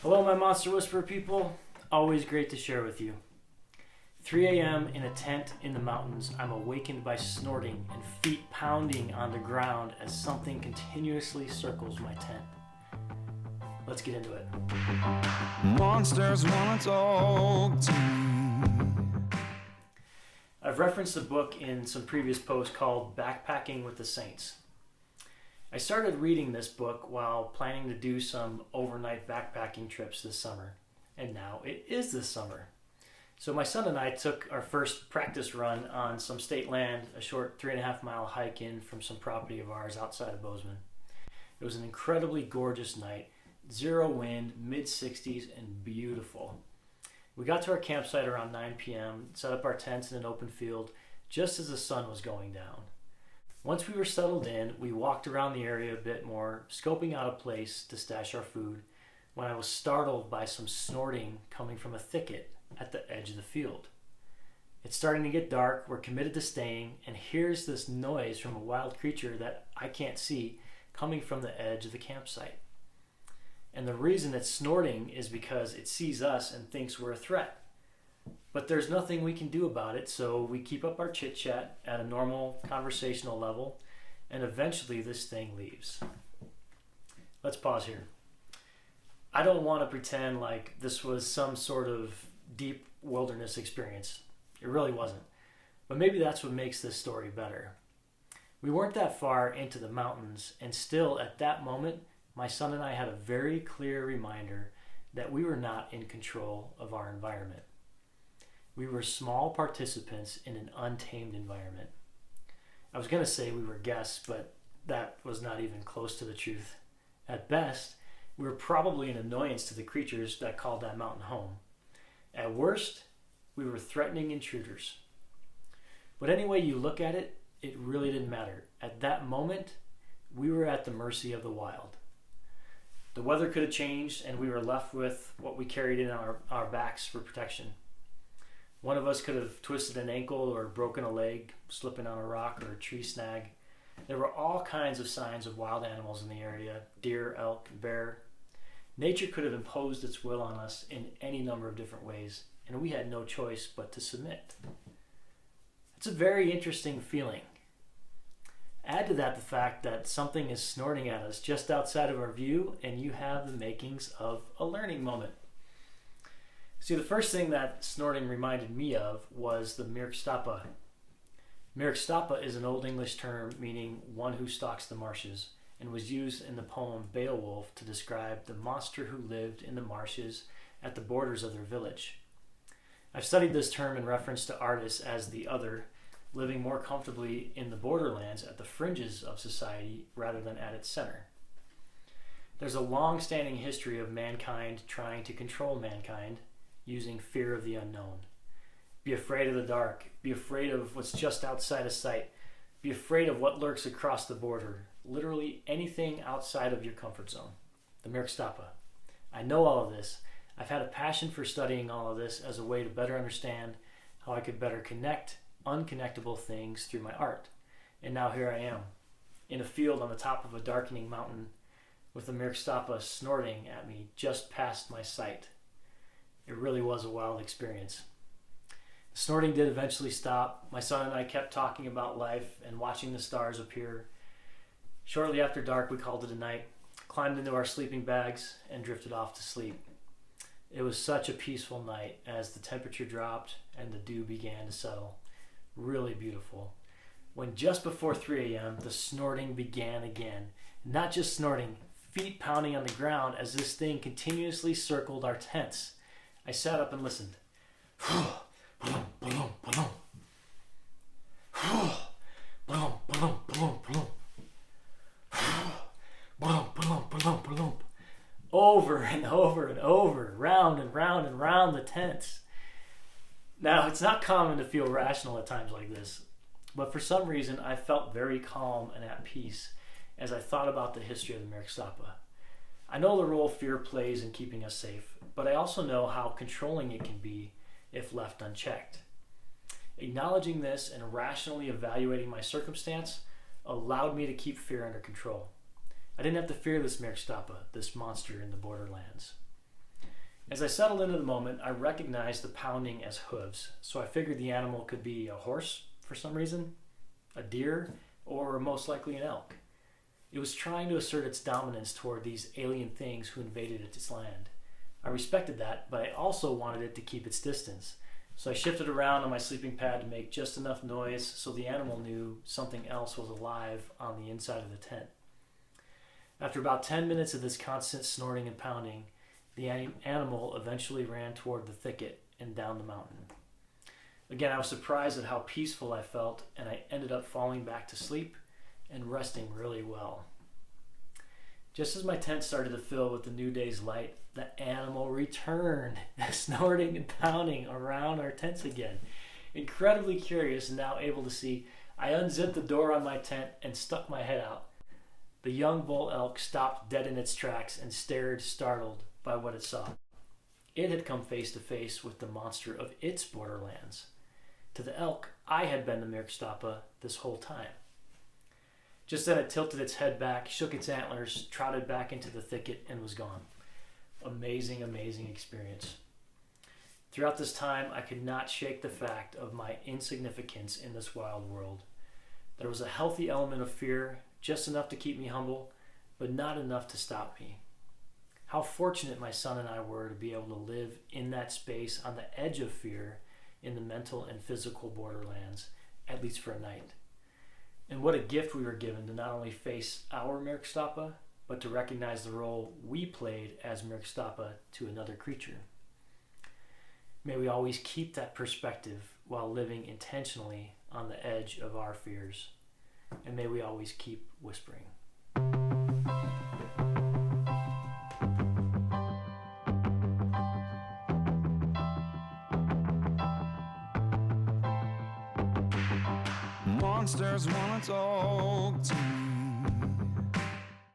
Hello, my Monster Whisperer people. Always great to share with you. 3 a.m. in a tent in the mountains, I'm awakened by snorting and feet pounding on the ground as something continuously circles my tent. Let's get into it. Monsters wanna talk to me. I've referenced a book in some previous posts called Backpacking with the Saints. I started reading this book while planning to do some overnight backpacking trips this summer, and now it is this summer. So my son and I took our first practice run on some state land, a short 3.5 mile hike in from some property of ours outside of Bozeman. It was an incredibly gorgeous night, zero wind, mid-60s, and beautiful. We got to our campsite around 9 p.m., set up our tents in an open field just as the sun was going down. Once we were settled in, we walked around the area a bit more, scoping out a place to stash our food, when I was startled by some snorting coming from a thicket at the edge of the field. It's starting to get dark, we're committed to staying, and here's this noise from a wild creature that I can't see coming from the edge of the campsite. And the reason it's snorting is because it sees us and thinks we're a threat. But there's nothing we can do about it, so we keep up our chit-chat at a normal conversational level, and eventually this thing leaves. Let's pause here. I don't want to pretend like this was some sort of deep wilderness experience. It really wasn't. But maybe that's what makes this story better. We weren't that far into the mountains, and still at that moment, my son and I had a very clear reminder that we were not in control of our environment. We were small participants in an untamed environment. I was going to say we were guests, but that was not even close to the truth. At best, we were probably an annoyance to the creatures that called that mountain home. At worst, we were threatening intruders. But any way you look at it, it really didn't matter. At that moment, we were at the mercy of the wild. The weather could have changed, and we were left with what we carried in our backs for protection. One of us could have twisted an ankle or broken a leg, slipping on a rock or a tree snag. There were all kinds of signs of wild animals in the area: deer, elk, bear. Nature could have imposed its will on us in any number of different ways, and we had no choice but to submit. It's a very interesting feeling. Add to that the fact that something is snorting at us just outside of our view, and you have the makings of a learning moment. See, the first thing that snorting reminded me of was the Mirkstapa. Mirkstapa is an Old English term meaning one who stalks the marshes, and was used in the poem Beowulf to describe the monster who lived in the marshes at the borders of their village. I've studied this term in reference to artists as the other, living more comfortably in the borderlands at the fringes of society rather than at its center. There's a long-standing history of mankind trying to control mankind using fear of the unknown. Be afraid of the dark. Be afraid of what's just outside of sight. Be afraid of what lurks across the border. Literally anything outside of your comfort zone. The Mirkstapa. I know all of this. I've had a passion for studying all of this as a way to better understand how I could better connect unconnectable things through my art. And now here I am, in a field on the top of a darkening mountain with the Mirkstapa snorting at me just past my sight. It really was a wild experience. The snorting did eventually stop. My son and I kept talking about life and watching the stars appear. Shortly after dark, we called it a night, climbed into our sleeping bags, and drifted off to sleep. It was such a peaceful night as the temperature dropped and the dew began to settle. Really beautiful. When just before 3 a.m., the snorting began again. Not just snorting, feet pounding on the ground as this thing continuously circled our tents. I sat up and listened. Over and over and over, round and round and round the tents. Now, it's not common to feel rational at times like this, but for some reason I felt very calm and at peace as I thought about the history of the Mirkstapa. I know the role fear plays in keeping us safe, but I also know how controlling it can be if left unchecked. Acknowledging this and rationally evaluating my circumstance allowed me to keep fear under control. I didn't have to fear this Mirkstapa, this monster in the Boarderlands. As I settled into the moment, I recognized the pounding as hooves, so I figured the animal could be a horse for some reason, a deer, or most likely an elk. It was trying to assert its dominance toward these alien things who invaded its land. I respected that, but I also wanted it to keep its distance. So I shifted around on my sleeping pad to make just enough noise so the animal knew something else was alive on the inside of the tent. After about 10 minutes of this constant snorting and pounding, the animal eventually ran toward the thicket and down the mountain. Again, I was surprised at how peaceful I felt, and I ended up falling back to sleep and resting really well. Just as my tent started to fill with the new day's light, the animal returned, snorting and pounding around our tents again. Incredibly curious and now able to see, I unzipped the door on my tent and stuck my head out. The young bull elk stopped dead in its tracks and stared startled by what it saw. It had come face to face with the monster of its borderlands. To the elk, I had been the Mirkstapa this whole time. Just then it tilted its head back, shook its antlers, trotted back into the thicket, and was gone. Amazing, amazing experience. Throughout this time, I could not shake the fact of my insignificance in this wild world. There was a healthy element of fear, just enough to keep me humble, but not enough to stop me. How fortunate my son and I were to be able to live in that space on the edge of fear in the mental and physical borderlands, at least for a night. And what a gift we were given to not only face our Mirkstapa, but to recognize the role we played as Mirkstapa to another creature. May we always keep that perspective while living intentionally on the edge of our fears. And may we always keep whispering. Monsters wanna talk to me.